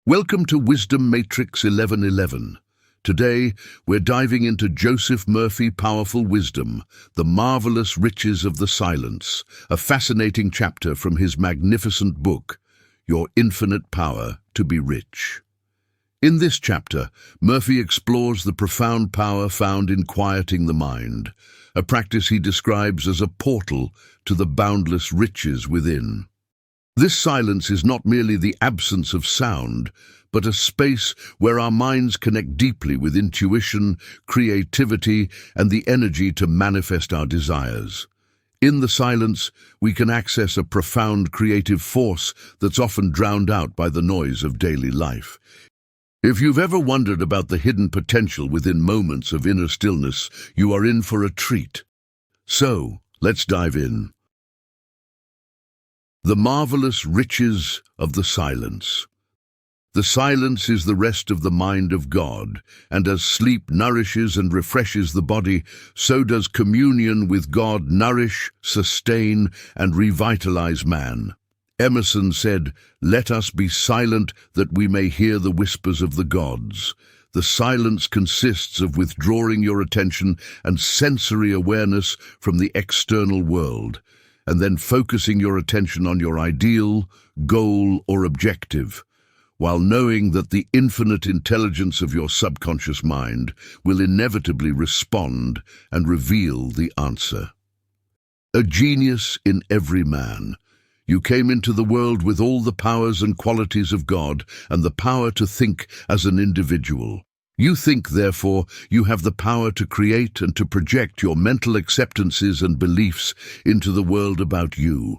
Welcome to Wisdom Matrix 1111. Today, we're diving into Joseph Murphy Powerful Wisdom, The Marvelous Riches of the Silence, a fascinating chapter from his magnificent book, Your Infinite Power to be Rich. In this chapter, Murphy explores the profound power found in quieting the mind, a practice he describes as a portal to the boundless riches within. This silence is not merely the absence of sound, but a space where our minds connect deeply with intuition, creativity, and the energy to manifest our desires. In the silence, we can access a profound creative force that's often drowned out by the noise of daily life. If you've ever wondered about the hidden potential within moments of inner stillness, you are in for a treat. So, let's dive in. The marvelous riches of the silence. The silence is the rest of the mind of God, and as sleep nourishes and refreshes the body, so does communion with God nourish, sustain, and revitalize man. Emerson said, "Let us be silent that we may hear the whispers of the gods." The silence consists of withdrawing your attention and sensory awareness from the external world, and then focusing your attention on your ideal, goal, or objective, while knowing that the infinite intelligence of your subconscious mind will inevitably respond and reveal the answer. A genius in every man. You came into the world with all the powers and qualities of God and the power to think as an individual. You think, therefore, you have the power to create and to project your mental acceptances and beliefs into the world about you.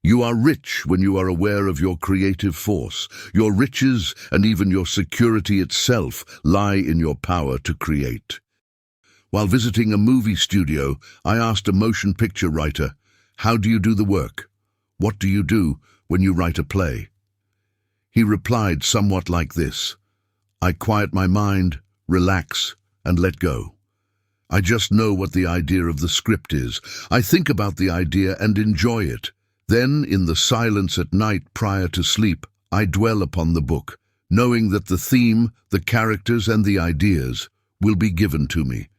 You are rich when you are aware of your creative force. Your riches and even your security itself lie in your power to create. While visiting a movie studio, I asked a motion picture writer, "How do you do the work? What do you do when you write a play?" He replied somewhat like this: "I quiet my mind, relax, and let go. I just know what the idea of the script is. I think about the idea and enjoy it. Then, in the silence at night prior to sleep, I dwell upon the book, knowing that the theme, the characters, and the ideas will be given to me.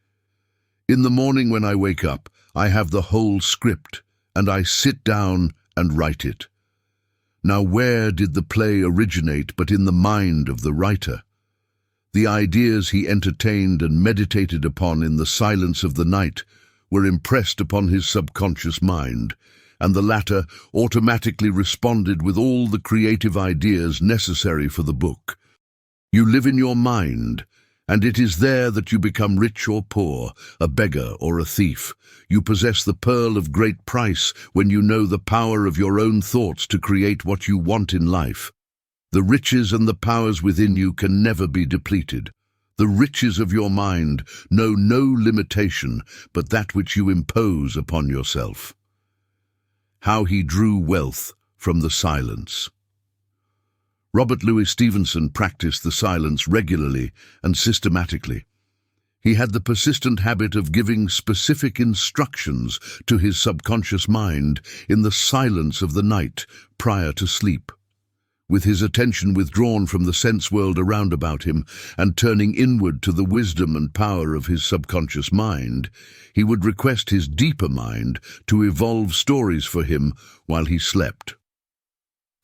In the morning when I wake up, I have the whole script, and I sit down and write it." Now, where did the play originate but in the mind of the writer? The ideas he entertained and meditated upon in the silence of the night were impressed upon his subconscious mind, and the latter automatically responded with all the creative ideas necessary for the book. You live in your mind, and it is there that you become rich or poor, a beggar or a thief. You possess the pearl of great price when you know the power of your own thoughts to create what you want in life. The riches and the powers within you can never be depleted. The riches of your mind know no limitation but that which you impose upon yourself. How he drew wealth from the silence. Robert Louis Stevenson practiced the silence regularly and systematically. He had the persistent habit of giving specific instructions to his subconscious mind in the silence of the night prior to sleep. With his attention withdrawn from the sense world around about him and turning inward to the wisdom and power of his subconscious mind, he would request his deeper mind to evolve stories for him while he slept.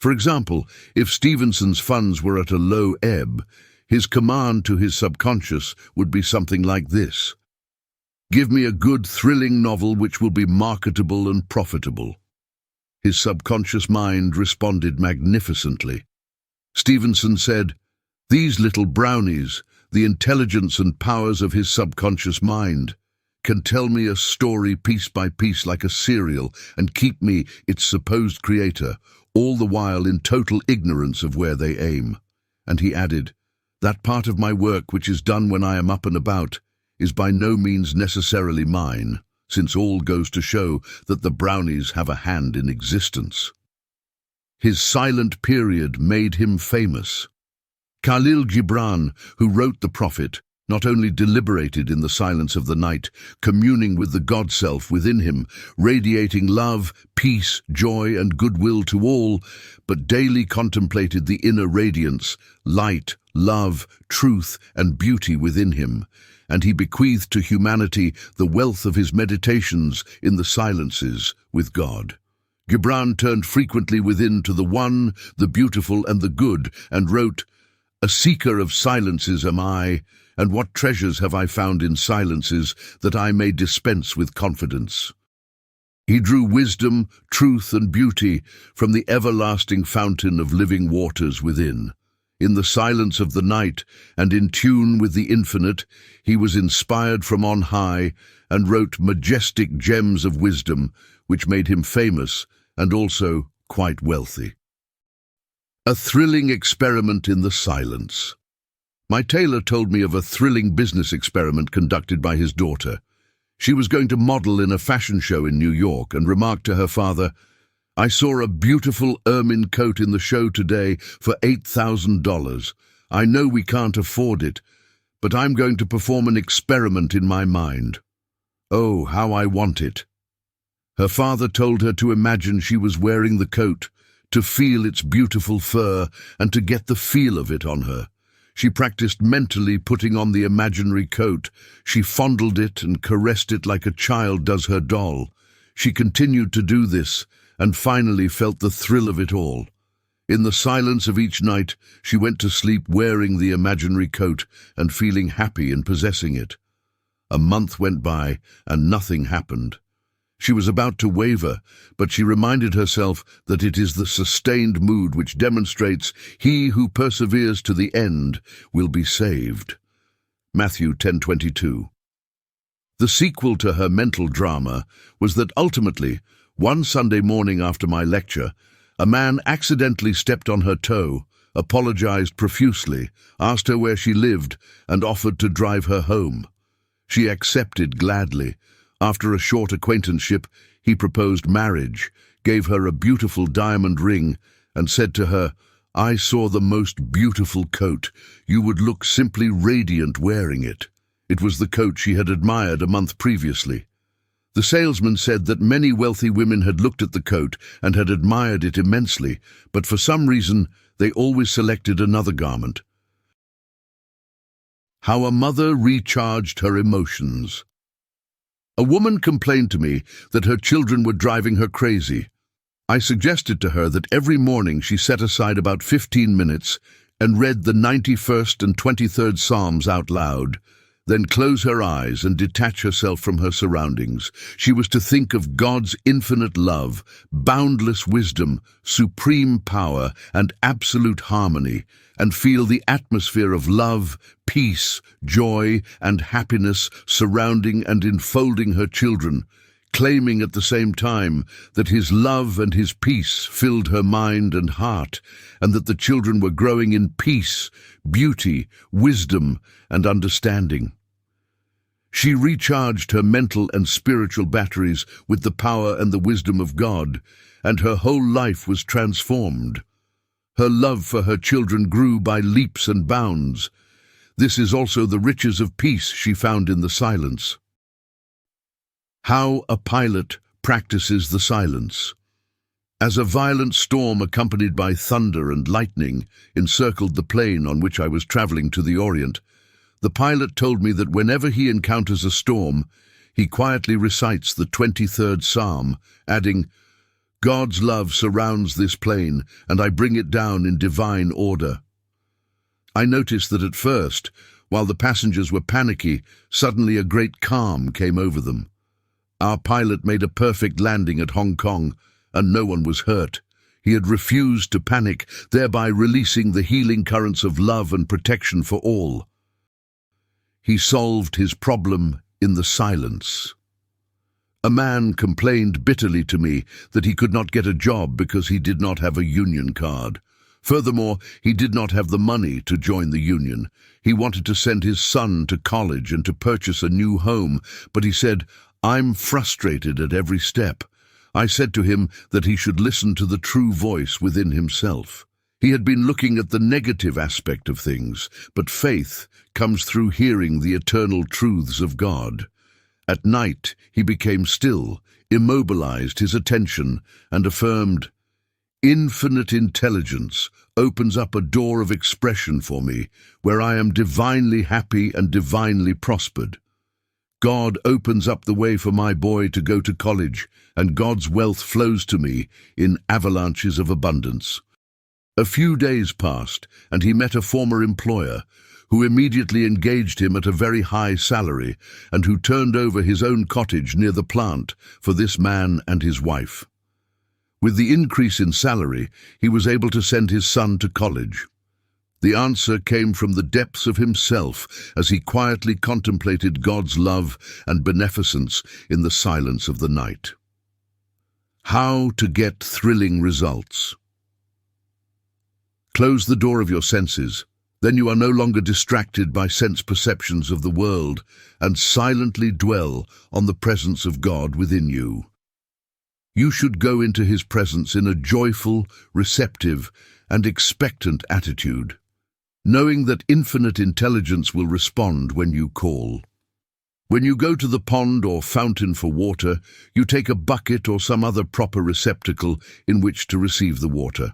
For example, if Stevenson's funds were at a low ebb, his command to his subconscious would be something like this: "Give me a good, thrilling novel which will be marketable and profitable." His subconscious mind responded magnificently. Stevenson said, "These little brownies, the intelligence and powers of his subconscious mind, can tell me a story piece by piece like a serial and keep me, its supposed creator, all the while in total ignorance of where they aim." And he added, "That part of my work which is done when I am up and about is by no means necessarily mine, since all goes to show that the brownies have a hand in existence." His silent period made him famous. Khalil Gibran, who wrote The Prophet, not only deliberated in the silence of the night, communing with the God-self within him, radiating love, peace, joy, and goodwill to all, but daily contemplated the inner radiance, light, love, truth, and beauty within him, and he bequeathed to humanity the wealth of his meditations in the silences with God. Gibran turned frequently within to the One, the beautiful, and the good, and wrote, "A seeker of silences am I, and what treasures have I found in silences that I may dispense with confidence." He drew wisdom, truth, and beauty from the everlasting fountain of living waters within. In the silence of the night, and in tune with the infinite, he was inspired from on high, and wrote majestic gems of wisdom, which made him famous and also quite wealthy. A thrilling experiment in the silence. My tailor told me of a thrilling business experiment conducted by his daughter. She was going to model in a fashion show in New York and remarked to her father, "I saw a beautiful ermine coat in the show today for $8,000. I know we can't afford it, but I'm going to perform an experiment in my mind. Oh, how I want it." Her father told her to imagine she was wearing the coat, to feel its beautiful fur, and to get the feel of it on her. She practiced mentally putting on the imaginary coat. She fondled it and caressed it like a child does her doll. She continued to do this, and finally felt the thrill of it all. In the silence of each night, she went to sleep wearing the imaginary coat and feeling happy in possessing it. A month went by, and nothing happened. She was about to waver, but she reminded herself that it is the sustained mood which demonstrates he who perseveres to the end will be saved. Matthew 10:22. The sequel to her mental drama was that ultimately, one Sunday morning after my lecture, a man accidentally stepped on her toe, apologized profusely, asked her where she lived, and offered to drive her home. She accepted gladly. After a short acquaintanceship, he proposed marriage, gave her a beautiful diamond ring, and said to her, "I saw the most beautiful coat. You would look simply radiant wearing it." It was the coat she had admired a month previously. The salesman said that many wealthy women had looked at the coat and had admired it immensely, but for some reason they always selected another garment. How a mother recharged her emotions. A woman complained to me that her children were driving her crazy. I suggested to her that every morning she set aside about 15 minutes and read the 91st and 23rd Psalms out loud, then close her eyes and detach herself from her surroundings. She was to think of God's infinite love, boundless wisdom, supreme power, and absolute harmony, and feel the atmosphere of love, peace, joy, and happiness surrounding and enfolding her children, claiming at the same time that his love and his peace filled her mind and heart, and that the children were growing in peace, beauty, wisdom, and understanding. She recharged her mental and spiritual batteries with the power and the wisdom of God, and her whole life was transformed. Her love for her children grew by leaps and bounds. This is also the riches of peace she found in the silence. How a pilot practices the silence. As a violent storm accompanied by thunder and lightning encircled the plane on which I was traveling to the Orient, the pilot told me that whenever he encounters a storm, he quietly recites the 23rd Psalm, adding, "God's love surrounds this plane, and I bring it down in divine order." I noticed that at first, while the passengers were panicky, suddenly a great calm came over them. Our pilot made a perfect landing at Hong Kong, and no one was hurt. He had refused to panic, thereby releasing the healing currents of love and protection for all. He solved his problem in the silence. A man complained bitterly to me that he could not get a job because he did not have a union card. Furthermore, he did not have the money to join the union. He wanted to send his son to college and to purchase a new home, but he said, "I'm frustrated at every step." I said to him that he should listen to the true voice within himself. He had been looking at the negative aspect of things, but faith comes through hearing the eternal truths of God. At night, he became still, immobilized his attention, and affirmed, "Infinite intelligence opens up a door of expression for me, where I am divinely happy and divinely prospered. God opens up the way for my boy to go to college, and God's wealth flows to me in avalanches of abundance." A few days passed, and he met a former employer, who immediately engaged him at a very high salary, and who turned over his own cottage near the plant for this man and his wife. With the increase in salary, he was able to send his son to college. The answer came from the depths of himself as he quietly contemplated God's love and beneficence in the silence of the night. How to get thrilling results. Close the door of your senses, then you are no longer distracted by sense perceptions of the world, and silently dwell on the presence of God within you. You should go into his presence in a joyful, receptive, and expectant attitude, knowing that infinite intelligence will respond when you call. When you go to the pond or fountain for water, you take a bucket or some other proper receptacle in which to receive the water.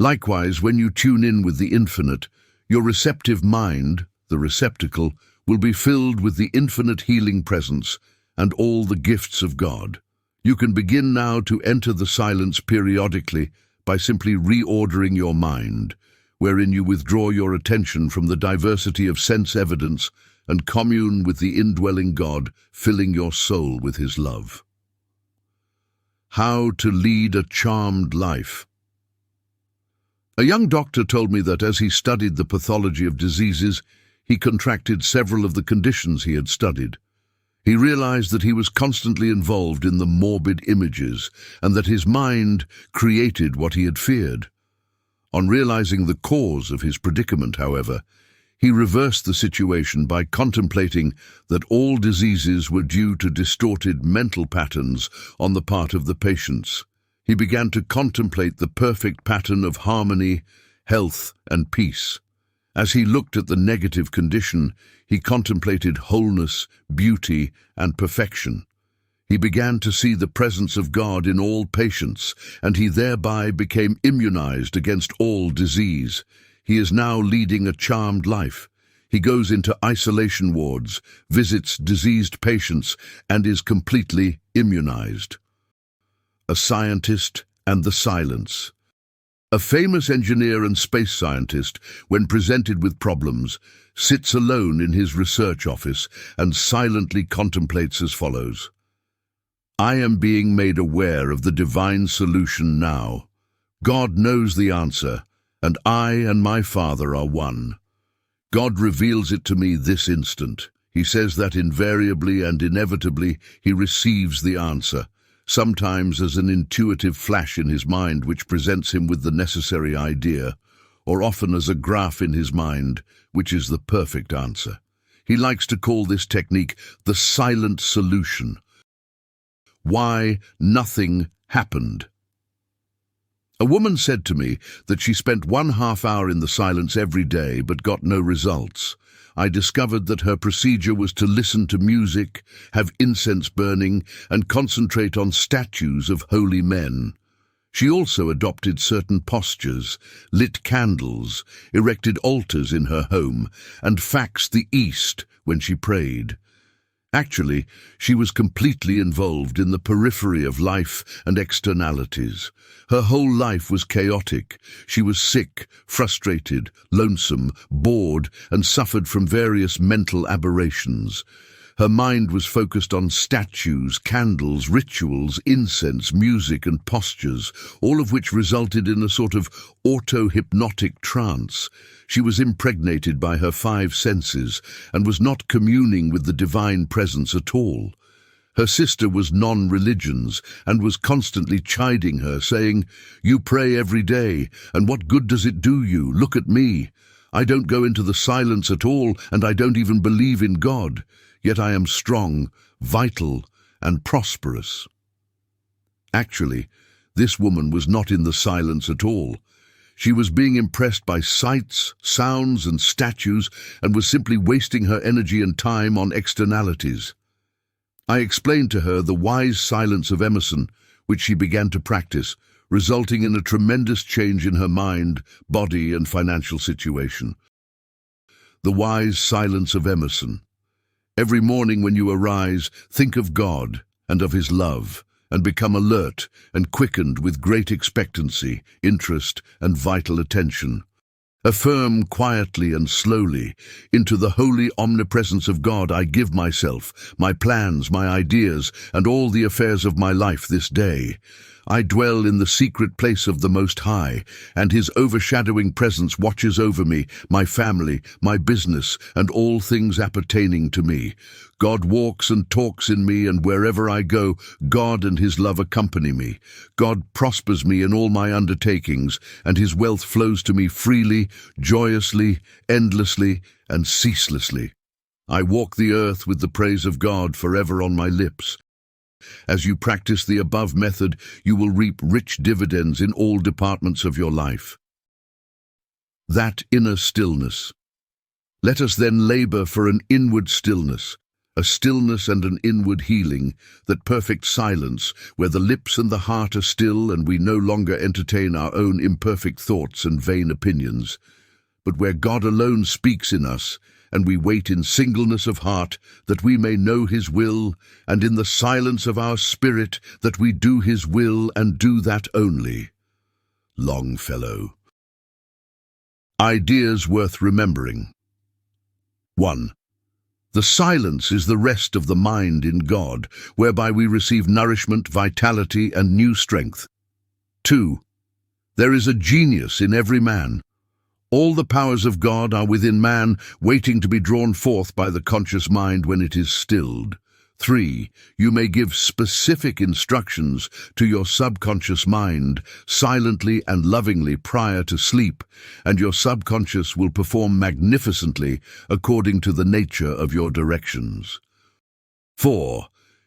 Likewise, when you tune in with the infinite, your receptive mind, the receptacle, will be filled with the infinite healing presence and all the gifts of God. You can begin now to enter the silence periodically by simply reordering your mind, wherein you withdraw your attention from the diversity of sense evidence and commune with the indwelling God, filling your soul with his love. How to lead a charmed life. A young doctor told me that as he studied the pathology of diseases, he contracted several of the conditions he had studied. He realized that he was constantly involved in the morbid images and that his mind created what he had feared. On realizing the cause of his predicament, however, he reversed the situation by contemplating that all diseases were due to distorted mental patterns on the part of the patients. He began to contemplate the perfect pattern of harmony, health, and peace. As he looked at the negative condition, he contemplated wholeness, beauty, and perfection. He began to see the presence of God in all patients, and he thereby became immunized against all disease. He is now leading a charmed life. He goes into isolation wards, visits diseased patients, and is completely immunized. A scientist and the silence. A famous engineer and space scientist, when presented with problems, sits alone in his research office and silently contemplates as follows: "I am being made aware of the divine solution now. God knows the answer, and I and my Father are one. God reveals it to me this instant." He says that invariably and inevitably he receives the answer, sometimes as an intuitive flash in his mind which presents him with the necessary idea, or often as a graph in his mind, which is the perfect answer. He likes to call this technique the silent solution. Why nothing happened. A woman said to me that she spent 1/2 hour in the silence every day but got no results. I discovered that her procedure was to listen to music, have incense burning, and concentrate on statues of holy men. She also adopted certain postures, lit candles, erected altars in her home, and faxed the east when she prayed. Actually, she was completely involved in the periphery of life and externalities. Her whole life was chaotic. She was sick, frustrated, lonesome, bored, and suffered from various mental aberrations. Her mind was focused on statues, candles, rituals, incense, music, and postures, all of which resulted in a sort of auto-hypnotic trance. She was impregnated by her 5 senses and was not communing with the divine presence at all. Her sister was non-religions and was constantly chiding her, saying, "You pray every day, and what good does it do you? Look at me. I don't go into the silence at all, and I don't even believe in God. Yet I am strong, vital, and prosperous." Actually, this woman was not in the silence at all. She was being impressed by sights, sounds, and statues, and was simply wasting her energy and time on externalities. I explained to her the wise silence of Emerson, which she began to practice, resulting in a tremendous change in her mind, body, and financial situation. The wise silence of Emerson. Every morning when you arise, think of God and of His love, and become alert and quickened with great expectancy, interest, and vital attention. Affirm quietly and slowly, into the holy omnipresence of God I give myself, my plans, my ideas, and all the affairs of my life this day. I dwell in the secret place of the Most High, and His overshadowing presence watches over me, my family, my business, and all things appertaining to me. God walks and talks in me, and wherever I go, God and His love accompany me. God prospers me in all my undertakings, and His wealth flows to me freely, joyously, endlessly, and ceaselessly. I walk the earth with the praise of God forever on my lips. As you practice the above method, you will reap rich dividends in all departments of your life. That inner stillness. Let us then labor for an inward stillness, a stillness and an inward healing, that perfect silence, where the lips and the heart are still and we no longer entertain our own imperfect thoughts and vain opinions, but where God alone speaks in us, and we wait in singleness of heart, that we may know His will, and in the silence of our spirit, that we do His will and do that only. Longfellow. Ideas worth remembering. 1. The silence is the rest of the mind in God, whereby we receive nourishment, vitality, and new strength. 2. There is a genius in every man. All the powers of God are within man, waiting to be drawn forth by the conscious mind when it is stilled. 3. You may give specific instructions to your subconscious mind, silently and lovingly prior to sleep, and your subconscious will perform magnificently according to the nature of your directions. 4.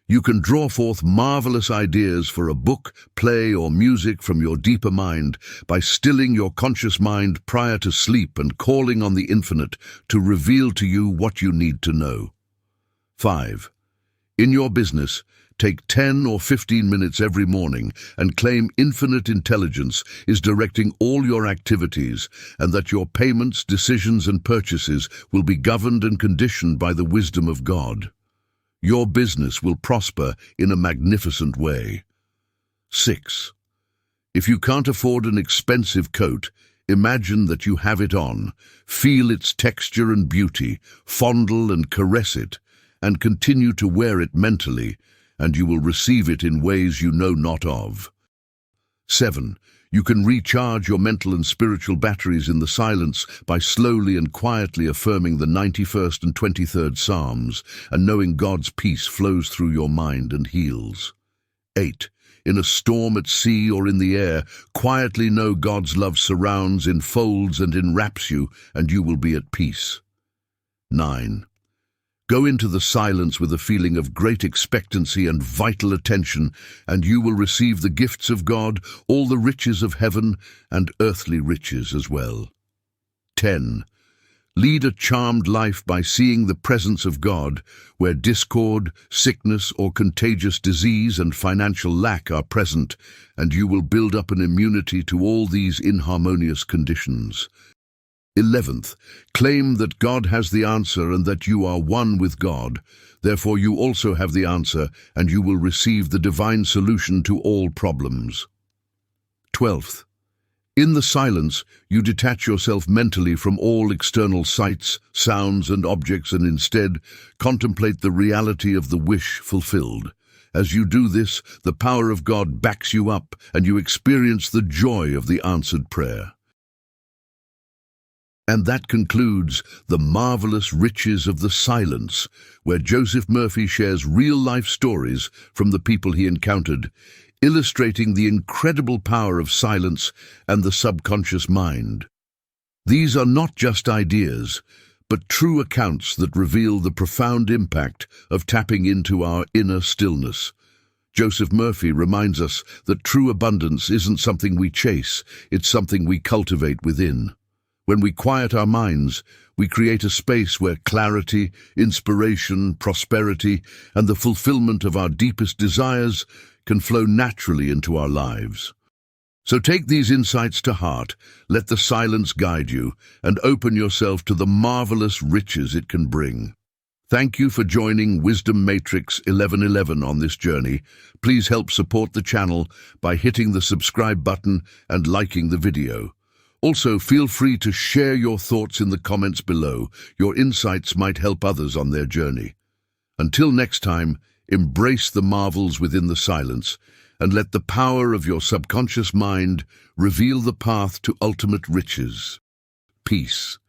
You can draw forth marvelous ideas for a book, play, or music from your deeper mind by stilling your conscious mind prior to sleep and calling on the infinite to reveal to you what you need to know. 5. In your business, take 10 or 15 minutes every morning and claim infinite intelligence is directing all your activities, and that your payments, decisions, and purchases will be governed and conditioned by the wisdom of God. Your business will prosper in a magnificent way. 6. If you can't afford an expensive coat, imagine that you have it on, feel its texture and beauty, fondle and caress it, and continue to wear it mentally, and you will receive it in ways you know not of. 7. You can recharge your mental and spiritual batteries in the silence by slowly and quietly affirming the 91st and 23rd Psalms, and knowing God's peace flows through your mind and heals. 8. In a storm at sea or in the air, quietly know God's love surrounds, enfolds, and enwraps you, and you will be at peace. 9. Go into the silence with a feeling of great expectancy and vital attention, and you will receive the gifts of God, all the riches of heaven, and earthly riches as well. 10. Lead a charmed life by seeing the presence of God, where discord, sickness, or contagious disease and financial lack are present, and you will build up an immunity to all these inharmonious conditions. 11th, claim that God has the answer and that you are one with God. Therefore you also have the answer, and you will receive the divine solution to all problems. 12th, in the silence, you detach yourself mentally from all external sights, sounds, and objects, and instead contemplate the reality of the wish fulfilled. As you do this, the power of God backs you up, and you experience the joy of the answered prayer. And that concludes The Marvelous Riches of the Silence, where Joseph Murphy shares real-life stories from the people he encountered, illustrating the incredible power of silence and the subconscious mind. These are not just ideas, but true accounts that reveal the profound impact of tapping into our inner stillness. Joseph Murphy reminds us that true abundance isn't something we chase, it's something we cultivate within. When we quiet our minds, we create a space where clarity, inspiration, prosperity, and the fulfillment of our deepest desires can flow naturally into our lives. So take these insights to heart, let the silence guide you, and open yourself to the marvelous riches it can bring. Thank you for joining Wisdom Matrix 1111 on this journey. Please help support the channel by hitting the subscribe button and liking the video. Also, feel free to share your thoughts in the comments below. Your insights might help others on their journey. Until next time, embrace the marvels within the silence and let the power of your subconscious mind reveal the path to ultimate riches. Peace.